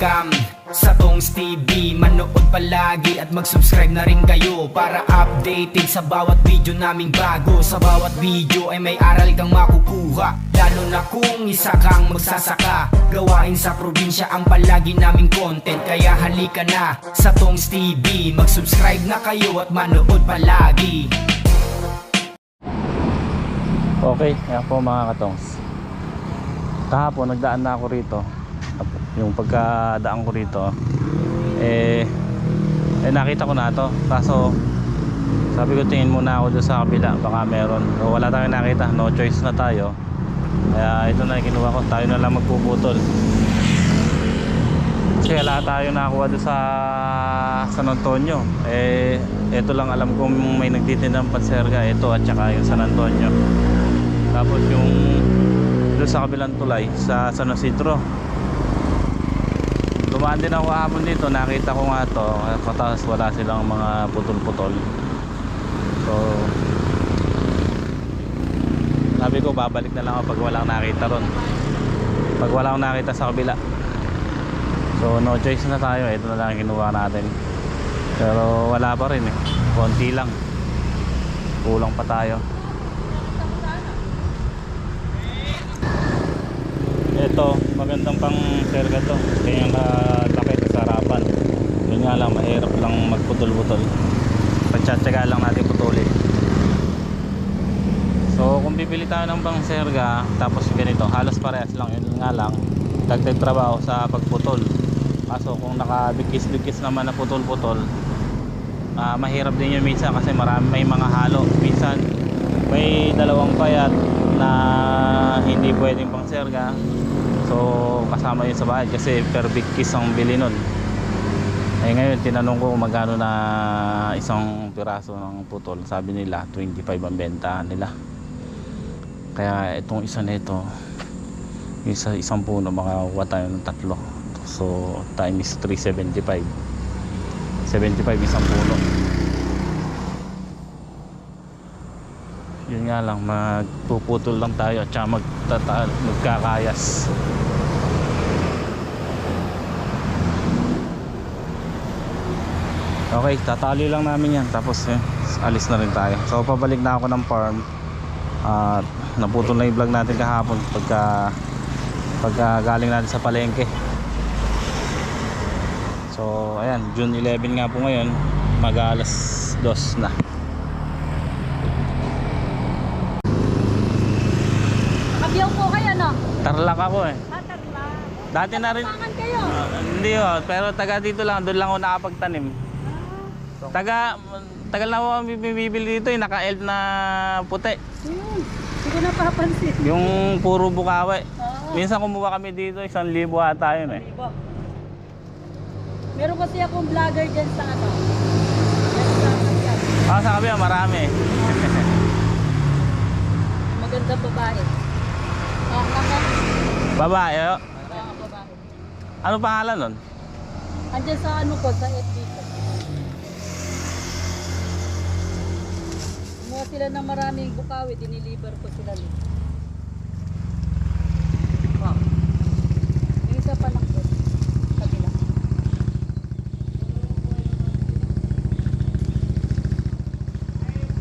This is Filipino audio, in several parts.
welcome sa Tongs TV. Manood palagi at mag-subscribe na rin kayo para updated sa bawat video naming bago. Sa bawat video ay may aral kang makukuha, lalo na kung isa kang magsasaka. Gawain sa probinsya ang palagi naming content, kaya halika na sa Tongs TV. Mag-subscribe na kayo at manood palagi. Okay, kaya po mga katongs, kahapon nagdaan na ako rito. Yung pagkadaan ko rito nakita ko na to, kaso sabi ko tingin muna ako doon sa kabila, baka meron. So, wala tayong nakita, no choice na tayo, kaya ito na yung kinuha ko. Tayo na lang magpuputol kasi wala tayo nakakuha doon sa San Antonio. Ito lang alam kong may nagtitinda ng panserga, ito at saka yung San Antonio. Tapos yung doon sa kabilang tulay sa San Isidro, dumaan din ako kahapon dito, nakita ko nga to, katas wala silang mga putol-putol. So sabi ko babalik na lang ako pag walang nakita ron, pag walang nakita sa kabila. So no choice na tayo, ito na lang kinuha natin. Pero wala pa rin konti lang, kulang pa tayo. Ito, magandang pang serga to, kaya kalaki sa harapan. Yun nga lang, mahirap lang magputol-putol. Pagtsatsaga lang natin putulin. So kung bibili tayo ng pang serga tapos ganito, halos parehas lang. Yun nga lang, dagdag trabaho sa pagputol. Kaso kung nakabigkis-bigkis naman na putol-putol, mahirap din yun minsan kasi may mga halo. Minsan may dalawang payat na hindi pwedeng pang serga, so kasama yun sa bahay kasi per big kiss ang bili nun. Ngayon tinanong ko magkano na isang piraso ng putol, sabi nila 25 ang bentahan nila. Kaya itong isa nito, isang puno makakuha tayo ng tatlo, so times 375, 75 isang puno. Yun nga lang, magpuputol lang tayo at saka magkakayas. Okay, tatali lang namin yan, tapos alis na rin tayo. So pabalik na ako ng farm. Naputol na yung vlog natin kahapon pagka galing natin sa palengke. So ayan, June 11 nga po ngayon, mag-alas 2 na. Kabiyaw po kayo, no? Tarlac ako Tarlac. Dati na rin. Kayo? Hindi pero taga dito lang, doon lang ako nakapagtanim. Tagal na ako bibili dito, naka-elf na puti. Hindi ko napapansin. Yung puro bukawe. Minsan kumuha kami dito, 1,000 ata yun Meron kasi akong vlogger dyan sa ano. Sa kabila marami. Magandang babae. Babae Babae. Ano pangalan nun? Andyan sa ano ko, sa FB ko. Kumuha sila ng maraming bukawi, diniliver ko sila. Yung isa pa lang doon. Kabila.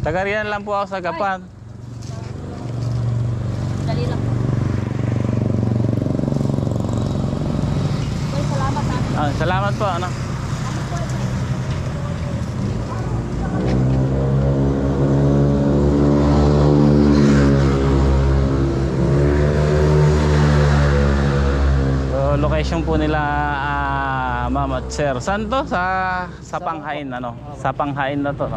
Taga riyan lang po ako sa Gapan. Dali lang. Okay, salamat ha. Salamat po. Location po nila ma'am at sir. Saan to? Sa Panghain Sa Panghain na to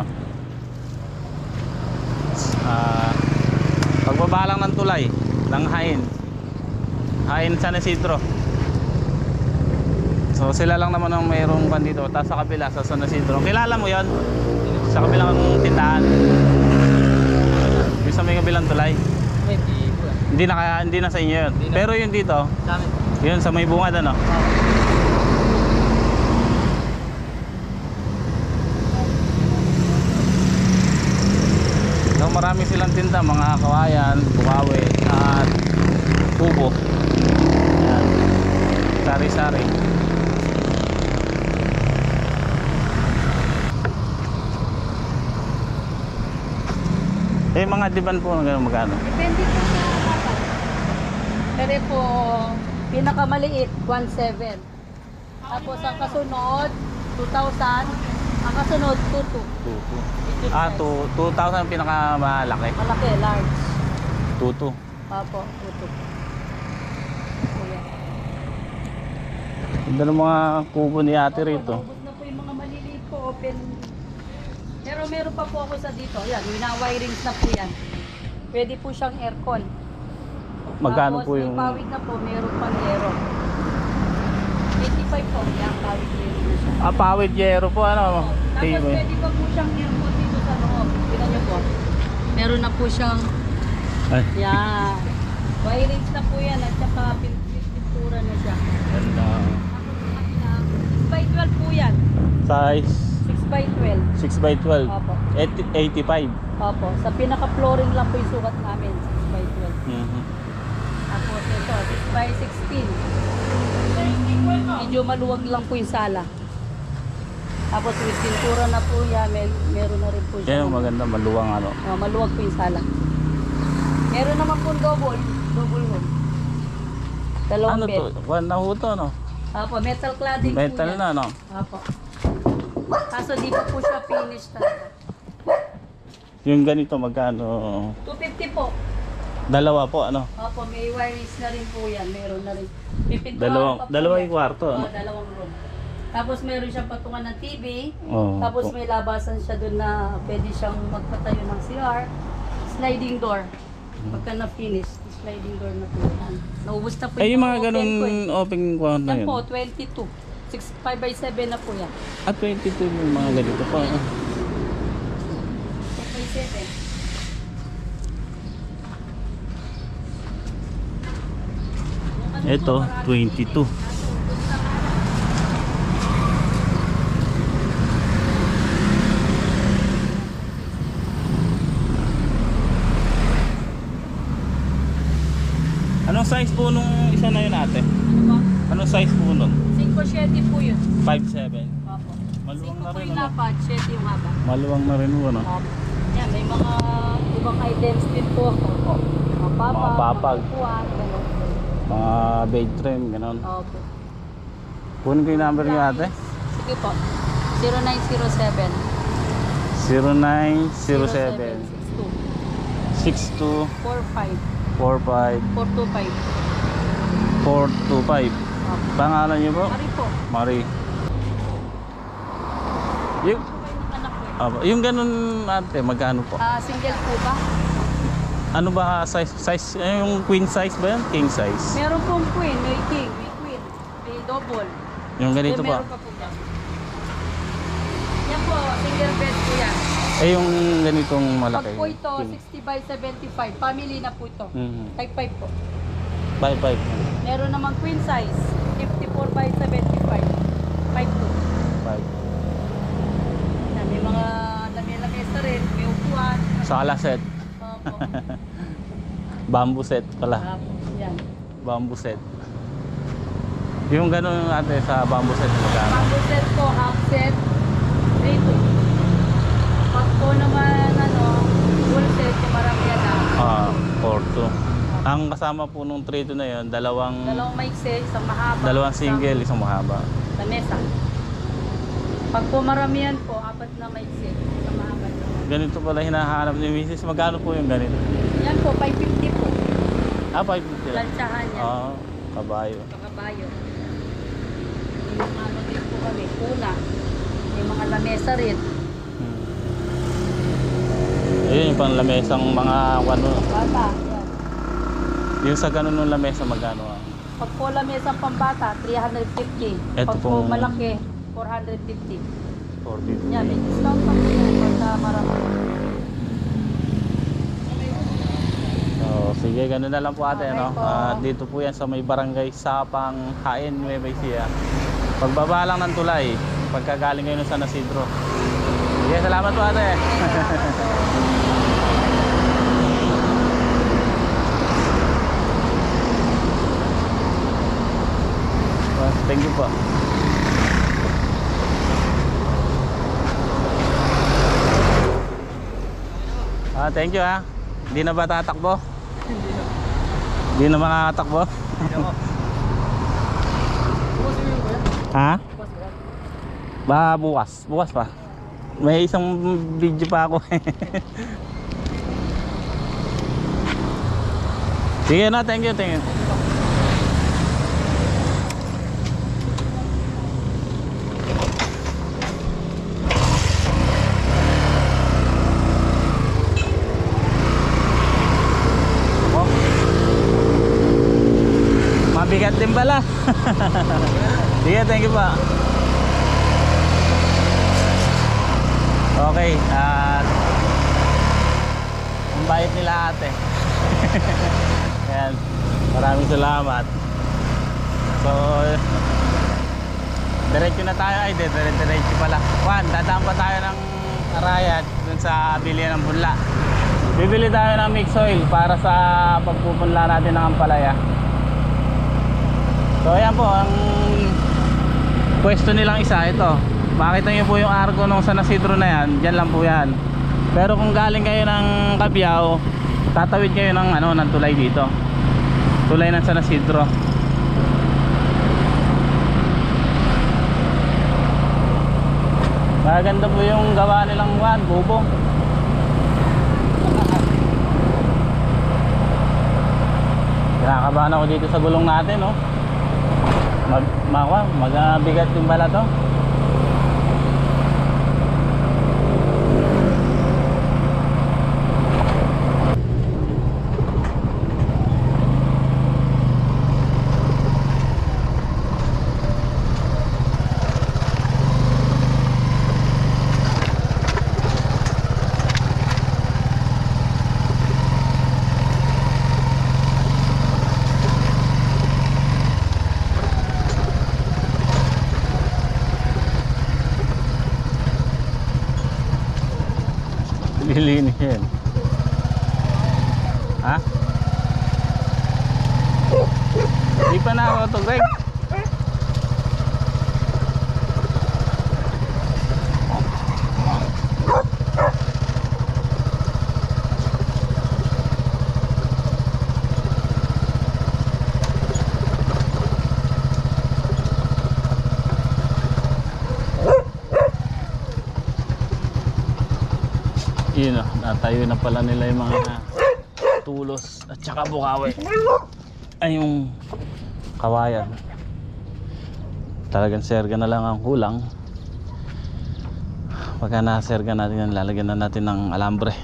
pagbaba lang ng tulay ng Hain San Isidro. So sila lang naman ang mayroong pan dito. Tapos sa kabila sa San Isidro, kilala mo yon? Sa kabilang tindahan, yung sa may kabilang tulay. Hindi na sa inyo yun. Pero yun dito, yun sa may bungad So marami silang tinda, mga kawayan, bukawi at kubo. Ayan. Sari-sari. Eh, mga diban po, magkano? Depende po sa dapat. Pero po, pinakamaliit, 1.7. Tapos ang kasunod, 2,000. Ang kasunod, 2,200. 2,200. Ah, 2,000 ang pinakamalaki. Malaki, large. 2,200. Opo, 2,200. Ayan. Ganda ng mga kubo ni ate Opo, rito. naubos na po yung mga maliliit po, open. Pero meron pa po ako sa dito. Yan, wina-wirings na po yan. Pwede po siyang aircon. Magkano Tapos po yung... may pawid na po, meron pang yero. 85 po, yan, pawid yero na siya. Ah, pawid yero po, ano? Tapos Tibay. pwede pa po siyang aircon dito sa loob. Tingnan niyo po. Meron na po siyang, Ay, yan. Wirings na po yan at saka pintura na siya. ganda. Tapos sa kabila, 6x12 po yan. Size 6x12. 6x12. Opo. 85. Opo. Sa pinaka-flooring lang po yung sukat namin, 6x12. Mhm. Tapos ito, 6x16. Medyo maluwag lang po yung sala. Tapos with pintura na po yan, meron na rin po siya. Yan yung maganda, maluwang ano. Maluwag po yung sala. Meron naman po double room. Dalawang Ano bed. to? One na ho to, no? Apo, metal cladding Metal po yan. na, no? Apo. Kaso di pa po siya finished talaga. Yung ganito, magkano? 250 po. Dalawa po, ano? Opo, may wirings na rin po yan. Meron na rin. Pipintuhan pa po Dalawa yan. yung kwarto, ano? Dalawang room. Tapos meron siyang patungan ng TV. Oo. Tapos po. may labasan siya doon na pwede siyang magpatayo ng CR. Sliding door. Pagka na-finish, sliding door na po yan. Naubos na po Eh, yung mga open ganun ko eh. open kwarto na Yan yun. po, 22. 5x7 na po yan. At 22 yung mga ganito po. Ano? 5x7. Ito, 22. Anong size po nung isa na yun ate? Ano ba? Anong size po nun? 5.7 po yun. 5'7". Opo. Maluwang 5 na po rin yung ano? lapad, 7 yung haba. Maluwang na rin po, no? Opo. Yan, may mga ibang items din po. Opo. Mga papag, Mga papag. mga upuan, gano'n. Mga bed trim, gano'n. Opo. Kunin ko yung number niyo ate. Sige po. 0907 0907 62 45 45 425. 425. Opo. Pangalan niyo po? Ari po. Marie. Yung, Okay ng anak ko. yung ganun ate, magkano po? Single po ba? Ano ba size? Yung queen size ba yan? King size? Meron pong queen, may king, may queen, may double. Yung ganito Eh, po. meron pa po ba? Yan po, single bed po yan. Eh yung ganitong Pag malaki. po ito, king. 60 by 75, family na po ito. Mhm. Type 5 po. 5'5". Meron naman queen size, 54 by 75, 5'2". 5. Yan, may mga lamesa rin, may upuan. Sala set. Opo. Bamboo set pala. Yan. Bamboo set. Yung ganun ate sa bamboo set magkano? Bamboo set po, half set, 3-2. Pag po naman, full set, yung marami yan na. 4'2". Ang kasama po nung 3'2" na yun, dalawang maiksi, isang mahaba. dalawang single, isang mahaba. Lamesa. Pag po maramihan po, 4 na maiksi, isang mahaba. Ganito pala hinahanap ni Mrs. Magkano po yung ganito? Yan po, 550 po. 550 lang. Lansyahan yan. Kabayo. Pagkabayo. May mga ano din po kami, kuna. May mga lamesa rin. Ayun yung pang lamesang mga ano. Bata. Yan. Yung sa ganun ng lamesa magkano? Pag po lamesang pambata, 350. Eto Pag po pong- malaki, 450. 450. Yan, may discount pa po yan pagka marami. So, sige, ganun na lang po ate. Okay Ano? po. Dito po yan sa may barangay Sapang Hain, Nueva Ecija. Pagbaba lang ng tulay, pagkagaling kayo ng San Isidro. Sige, salamat po ate. Thank you po. Thank you ha. Hindi na ba tatakbo? Hindi na makakatakbo? Ha? Ba bukas. Bukas pa. May isang video pa ako. Sige na, thank you, thank you. Oh. Mabigat din pala. Sige, thank you pa. Okay, at ang bayad nila ate. Ayan, maraming salamat. So diretso na tayo, ay diretso pala. Juan, dadaan pa tayo ng Arayat dun sa bilihan ng bunla. Bibili tayo ng mix oil para sa pagpupunla natin ng ampalaya. So ayan po, ang pwesto nilang isa, ito. Makita nyo po yung argo nung San Isidro na yan, dyan lang po yan. Pero kung galing kayo ng Cabiao, tatawid kayo ng ng tulay dito, tulay ng San Isidro. Maganda po yung gawa nilang bubo. Kinakabahan ako dito sa gulong natin, no? Magbigat yung bala to. Lilinis yan. Ha? Di pa na ako ito, Greg. Yun o, natayo na pala nila yung mga tulos at saka bukawi. Ay, yung kawayan. Talagang serga na lang ang kulang. Pagka na-serga natin yan, lalagyan na natin ng alambre.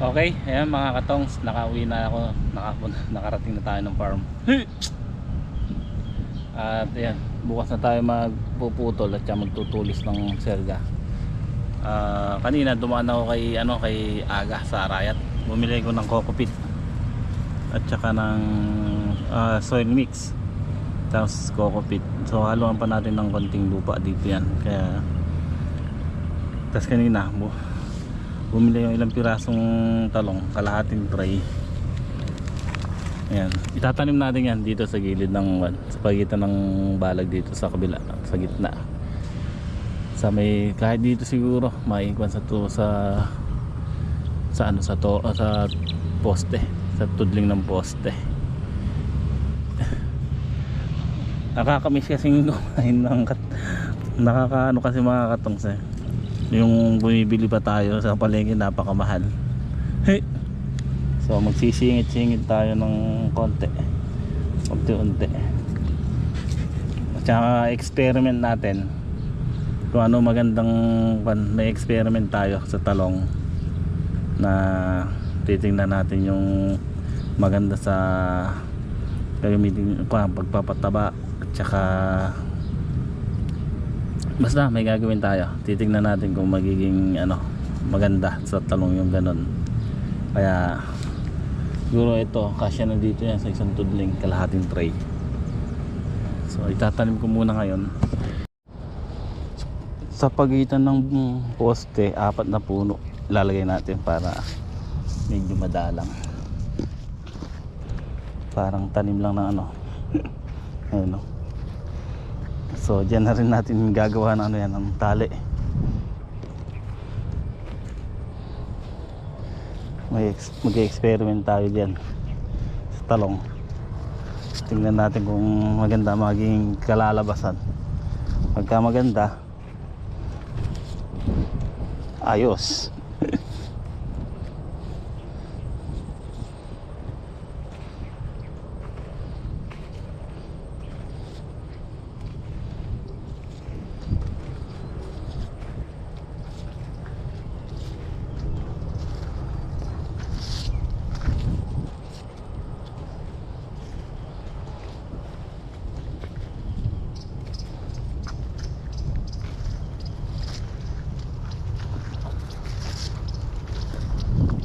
Okay, ayan mga katongs, nakauwi na ako. Nakarating na tayo ng farm. At ayan, bukas na tayo magpuputol at magtutulis ng serga. Kanina dumaan ako kay Aga sa Arayat. Bumili ko ng coco peat at saka ng soil mix, tapos coco peat. So haluan pa natin ng konting lupa dito yan. Kaya tapos kanina bumili yung ilang pirasong talong, kalahating tray. Ayan, itatanim natin yan dito sa gilid ng sa pagitan ng balag dito sa kabila, sa gitna. Sa may kahit dito siguro maiikwan sa poste, sa tudling ng poste. Nakakamiss kasi kumain ng nakakaano kasi mga katongs eh. Yung bumibili pa tayo sa palengke, napakamahal. Hey. So magsisingit-singit tayo ng konti, unti-unti. At saka experiment natin kung ano magandang, may experiment tayo sa talong na titingnan natin yung maganda sa gagamitin pagpapataba. At saka basta may gagawin tayo, titingnan natin kung magiging maganda sa talong yung ganon. Kaya siguro ito kasya na dito yan sa isang tudling, kalahating tray. So itatanim ko muna ngayon sa pagitan ng poste. 4 na puno ilalagay natin para medyo madalang, parang tanim lang ng ayun, so dyan na rin natin gagawa ng yan, ng tali mag-experiment tayo dyan sa talong. Tingnan natin kung maganda maging kalalabasan. Pagka maganda, ayos.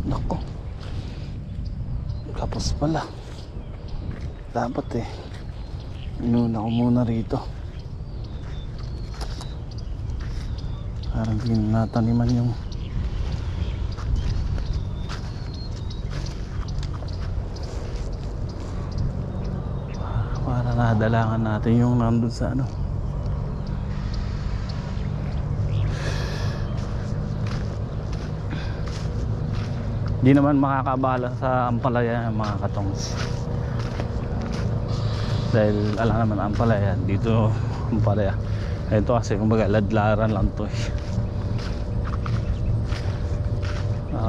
Nako, kapos pala. Dapat inuna ko muna rito. Parang di nataniman yung para nadalangan natin yung nandun sa ano. Di naman makakabala sa ampalaya mga katongs, dahil alam naman ang ampalaya dito. Ampalaya ito kasi kumbaga ladlaran lang to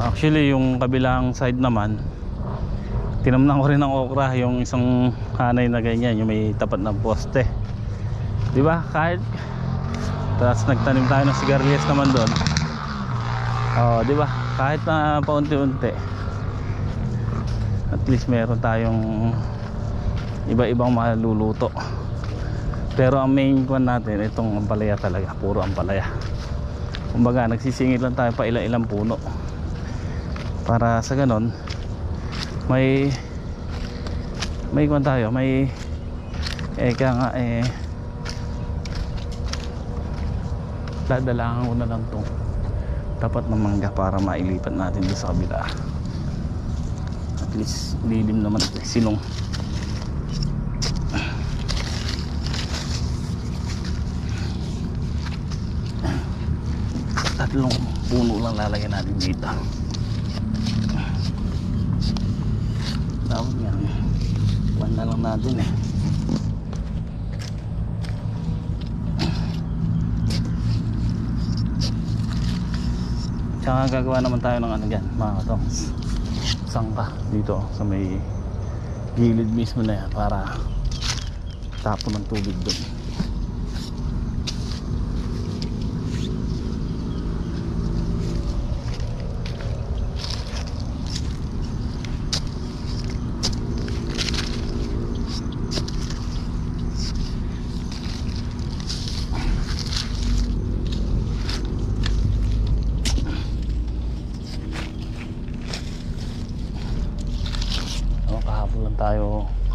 actually yung kabilang side naman tinamnan ko rin ng okra, yung isang hanay na ganyan, yung may tapat ng poste, di ba? Kahit tapos nagtanim tayo ng sigarilyas naman doon, di ba? Kahit na paunti-unti, at least meron tayong iba-ibang maluluto. Pero ang main kwan natin itong ampalaya talaga, puro ampalaya. Kumbaga nagsisingit lang tayo pa ilang-ilang puno para sa ganon may kwan tayo, may kaya nga dadalangan ko na lang tong tapat ng mangga para mailipat natin doon sa kabila. At least lilim naman ito, sinong. Tatlong puno lang lalagyan natin dito. Dapat nga kuwan na lang natin Tsaka gagawa naman tayo ng ano dyan mga katongs, sangka dito sa may gilid mismo na yan para tapon ng tubig doon.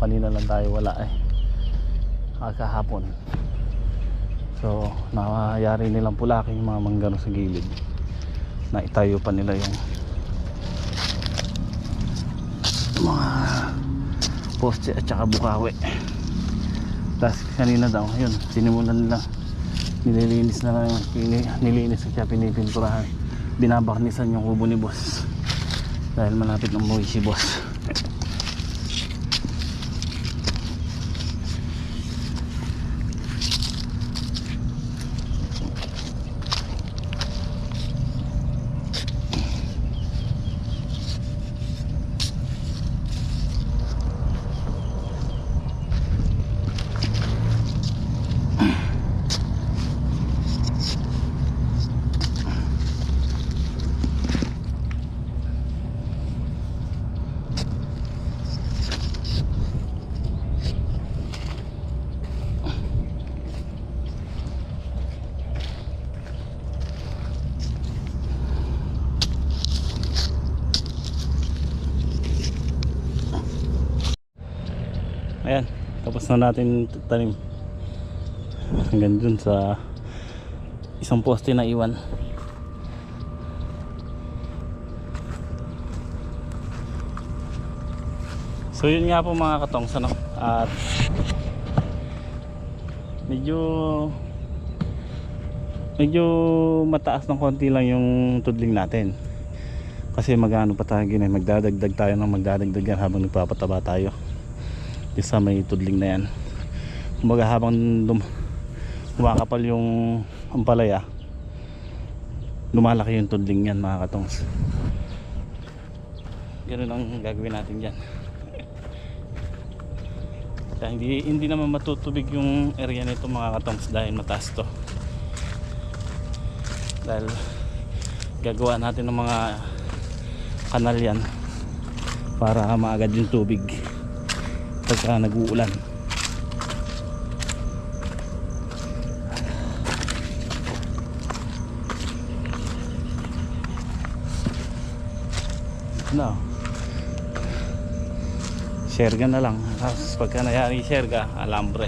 Kanina lang tayo wala kahapon, so nakayari nilang pulaking mga manggano sa gilid na itayo pa nila yung mga poste at saka bukawi. Tapos kanina daw yun sinimulan nila, nililinis na lang, nilinis at saka pinipinturahan, binabarnisan yung kubo ni boss dahil malapit ng buhay si boss. Ayan, tapos na natin tanim hanggang dun sa isang poste na iwan. So yun nga po mga katongs, ano? At medyo mataas ng konti lang yung tudling natin. Kasi magano pa tayo ganyan, magdadagdag tayo ng magdadagdag yan habang nagpapataba tayo sa may tudling na yan. Kumbaga habang kumakapal yung ampalaya, lumalaki yung tudling yan mga katongs. Ganun ang gagawin natin dyan. Kaya hindi naman matutubig yung area nito mga katongs dahil mataas to. Dahil gagawa natin ng mga kanal yan para maagad yung tubig pagka nag-uulan. No. Sherga na lang. Tapos pagka nayari sherga, alambre.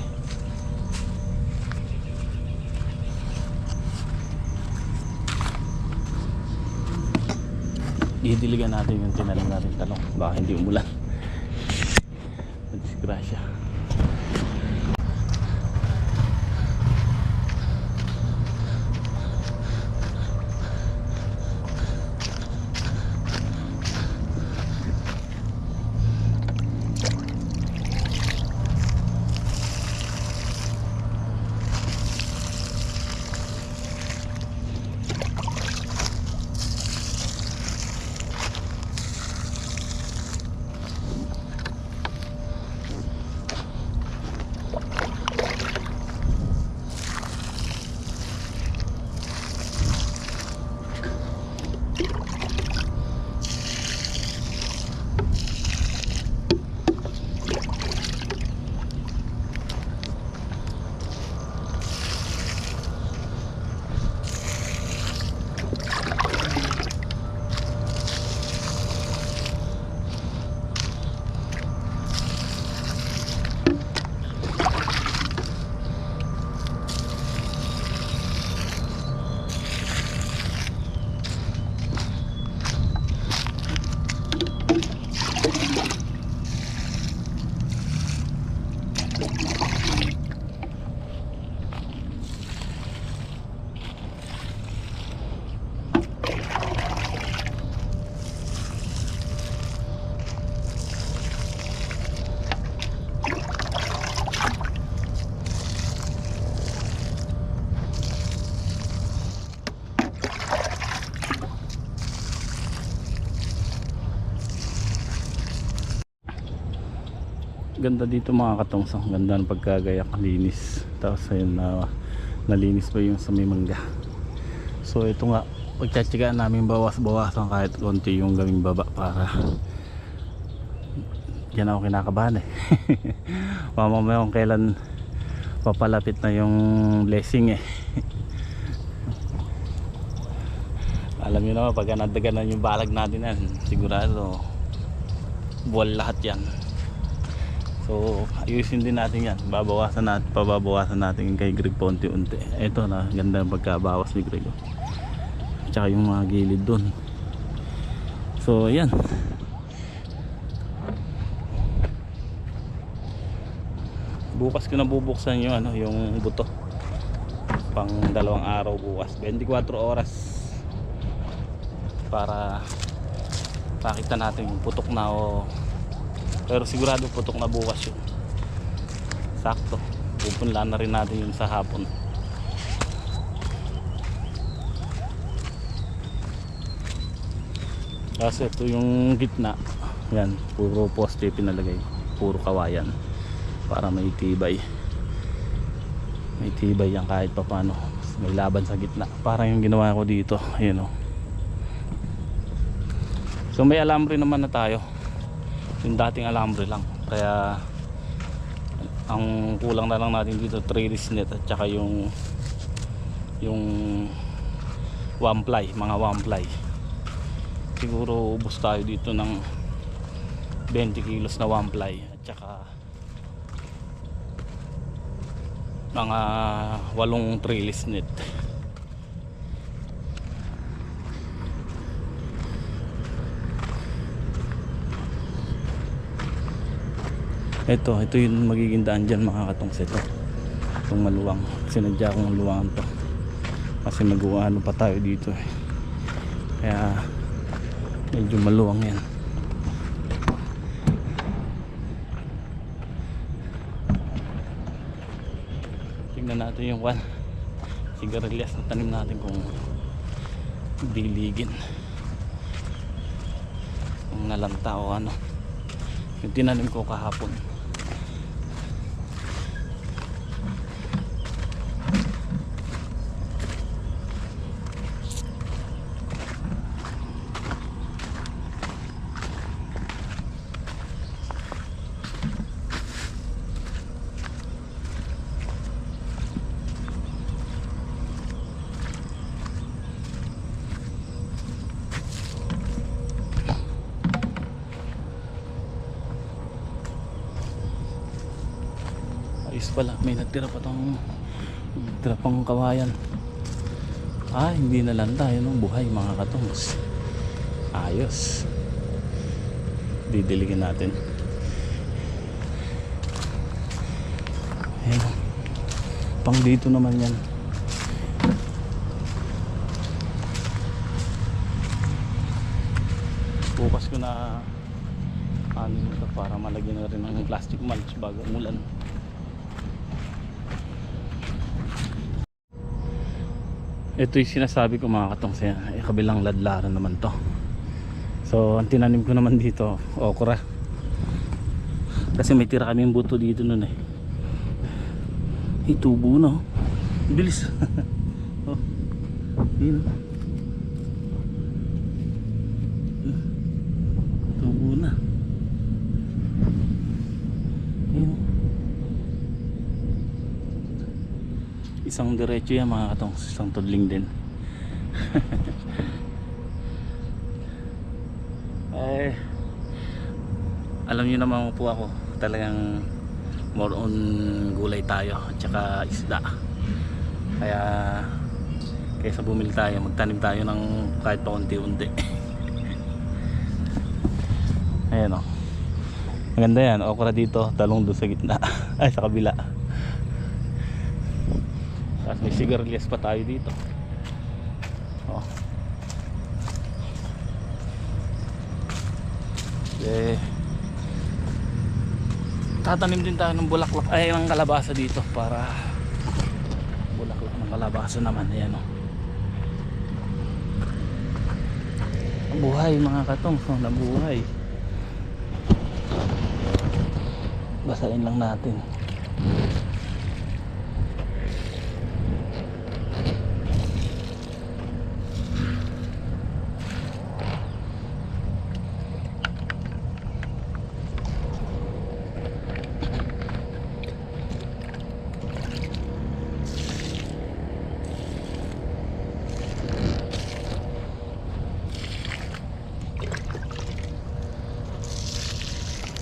Didiligan natin yung tinanim natin talong. Baka hindi umulan. Disgrasya. Ganda dito mga katongs, ang ganda ng pagkagayak, linis. Tapos ayun na nalinis pa yung sa may mangga. So ito nga, pagtsatsagaan namin bawas-bawasan kahit konti yung gawing baba para yan ako kinakabahan eh. Mamamaya kung kailan papalapit na yung blessing eh. Alam nyo naman pag nadaganan yung balag natin yan, sigurado buwal lahat yan. So ayusin din natin yan, pababawasan natin kay Greg pa unti-unti. Ito na, ganda ng pagkabawas ni Greg, tsaka yung mga gilid dun. So ayan, bukas ko na bubuksan yung yung buto pang 2 araw bukas, 24 oras, para pakita natin yung putok na o. Pero sigurado putok na bukas yun. Sakto. Pupunlaan na rin natin yun sa hapon. Kasi ito yung gitna. Yan. Puro poste pinalagay. Puro kawayan. Para may tibay. May tibay yan kahit pa paano. May laban sa gitna. Parang yung ginawa ko dito. Ayan o. So may alambre naman na tayo. Yung dating alambre lang, kaya ang kulang na lang natin dito trellis net at saka yung one ply, mga one ply. Siguro ubos tayo dito ng 20 kilos na one ply at saka mga 8 trellis net. Ito yung magiging daan dyan mga katongs. Itong maluwang, sinadya kong maluwang to kasi mag-uano pa tayo dito eh. Kaya Medyo maluwang yan. Tingnan natin yung sigarilyas na tanim natin kung diligin, kung nalanta o ano. Yung tinanim ko kahapon. Ayos pala, may nagtira pang kawayan. Hindi nalanta, yun ang buhay mga katongs. Ayos. Didiligin natin. Ayan. Pang dito naman yan. Bukas ko na ito para malagyan na rin ng plastic mulch bago umulan. Ito yung sinasabi ko mga katongs, kabilang ladlaran naman to. So ang tinanim ko naman dito okra, kasi may tira kaming buto dito nun tubo na bilis. Yun. Tubo na. Yun. Isang diretso yan mga katongs, isang tudling din. Alam niyo naman po ako, talagang more on gulay tayo at saka isda. Kaya kaysa bumili tayo, magtanim tayo ng kahit pa unti-unti. Ayan o, maganda yan, okra dito, talong doon sa gitna. Ay, sa kabila. Tapos may sigarilyas pa tayo dito. Tatanim din tayo ng bulaklak, ng kalabasa dito, para bulaklak ng kalabasa naman. Ayan o, nabuhay mga katong, nabuhay. Basahin lang natin.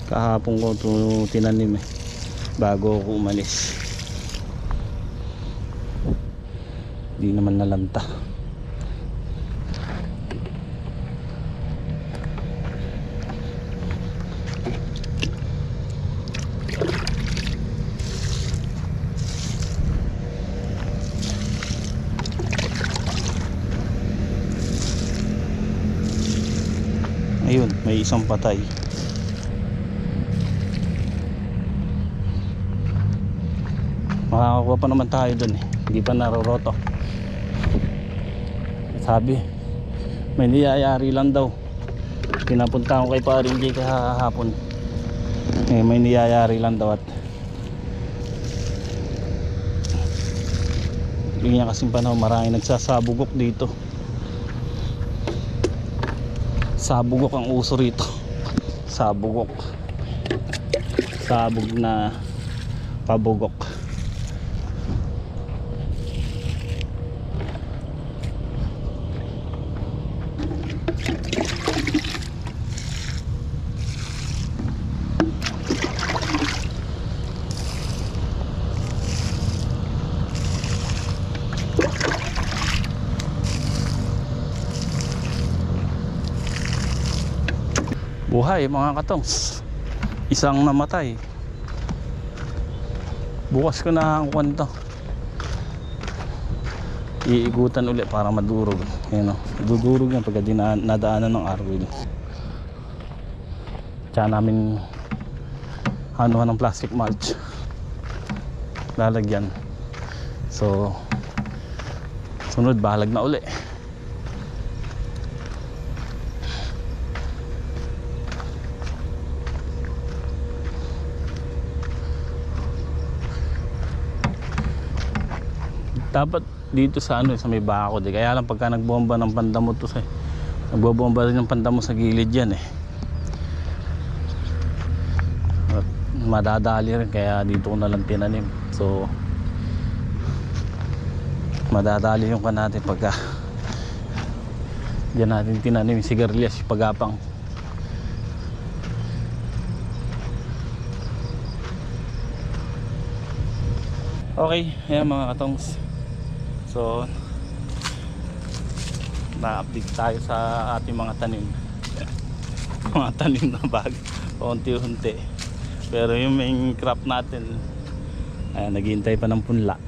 Kahapon ko ito tinanim bago ako umalis. Di naman nalanta. Ayun, may isang patay. Makakakuha pa naman tayo dun hindi pa naroroto. Sabi may niyayari lang daw. Pinapunta ko kay Paring J kahapon, may niyayari lang daw at bigyan kasing panahon, maraming nagsasabugok dito. Sabugok ang uso rito. Sabugok, sabog na pabugok. Buhay mga katongs, isang namatay. Bukas ko na ang kwento. iikutan ulit para madurog. Ayan o, dudurog yan pagka nadaanan ng arwil. Tsaka namin anuhan ng plastic mulch, lalagyan. So sunod balag na uli. Dapat dito sa ano, sa may bako di. Kaya lang pagka nagbomba ng pandamo to sa, nagbobomba rin ng pandamo sa gilid yan eh. At madadali rin kaya dito ko na lang tinanim. So madadali yung kan natin pagka diyan natin tinanim yung sigarilyas, yung pagapang. Okay, ayan mga katongs. So na-update tayo sa ating mga tanim. Mga tanim na bag unti-unti. Pero yung main crop natin, ayan, naghihintay pa ng punla.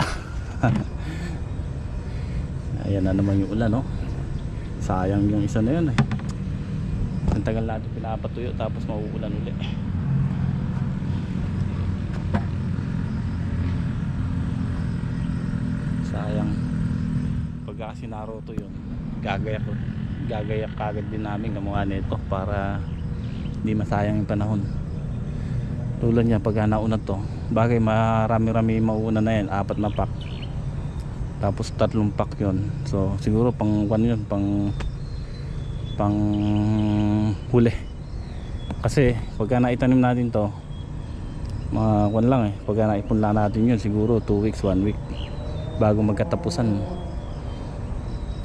Ayan na naman yung ulan, no? Sayang yung isa na yun eh. Ang tagal natin pinapatuyo tapos mauulan ulit. Sayang. Pagka sinaroto yun, gagayak kagad din namin kamukha nito para hindi masayang yung panahon. Tulad niya pagka nauna to, bagay marami-rami mauuna na yan, 4 na pack. Tapos 3 pack yun. So siguro pang yun, pang huli. Kasi pagka naitanim natin to, mga kwan lang eh, pagka naipunla natin yun siguro 2 weeks, 1 week bago magkatapusan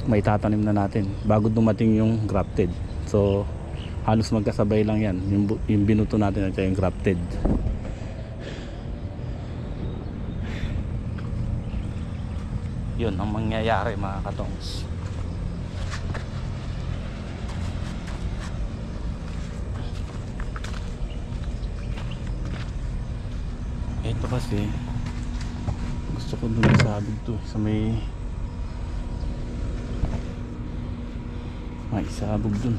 may tatanim na natin bago dumating yung grafted. So halos magkasabay lang yan, yung binuto natin at yung grafted. Yun ang mangyayari mga katongs. Ito kasi gusto ko dun sa sabig to, sa may sabog dun.